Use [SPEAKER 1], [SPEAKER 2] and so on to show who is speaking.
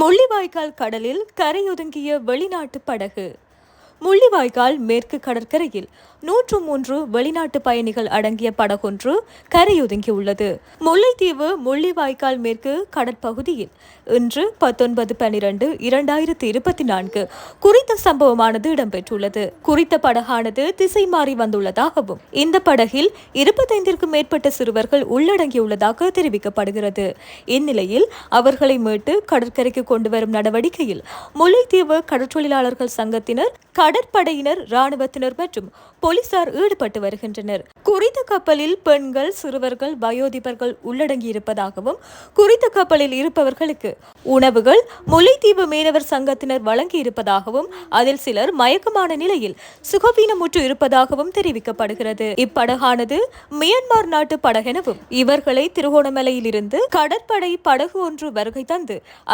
[SPEAKER 1] முள்ளிவாய்க்கால் கடலில் கரையொதுங்கிய வெளிநாட்டு படகு. முள்ளிவாய்க்கால் மேற்கு கடற்கரையில் 103 வெளிநாட்டு பயணிகள் அடங்கிய படகொன்று கரையொதுங்கியுள்ளது. முல்லைத்தீவு முள்ளிவாய்க்கால் மேற்கு கடற்பகுதியில் இன்று 19/12/2024 குறித்த சம்பவமானது இடம்பெற்றுள்ளது. குறித்த படகானது திசை மாறி வந்துள்ளதாகவும் இந்த படகில் 25க்கும் மேற்பட்ட சிறுவர்கள் உள்ளடங்கியுள்ளதாக தெரிவிக்கப்படுகிறது. இந்நிலையில் அவர்களை மீட்டு கடற்கரைக்கு கொண்டு வரும் நடவடிக்கையில் முல்லைத்தீவு கடற்றொழிலாளர்கள் சங்கத்தினர், கடற்படையினர், இராணுவத்தினர் மற்றும் போலீசார் ஈடுபட்டு வருகின்றனர். குறித்த கப்பலில் பெண்கள், சிறுவர்கள், வயோதிபர்கள் உள்ளடங்கியிருப்பதாகவும் குறித்த கப்பலில் இருப்பவர்களுக்கு உணவுகள் முல்லைத்தீவு மீனவர் சங்கத்தினர் வழங்கியிருப்பதாகவும் அதில் சிலர் மயக்கமான நிலையில் சுகவீனமுற்று இருப்பதாகவும் தெரிவிக்கப்படுகிறது. இப்படகானது மியான்மர் நாட்டு படகெனவும் இவர்களை திருகோணமலையில் இருந்து கடற்படை படகு ஒன்று வருகை தந்து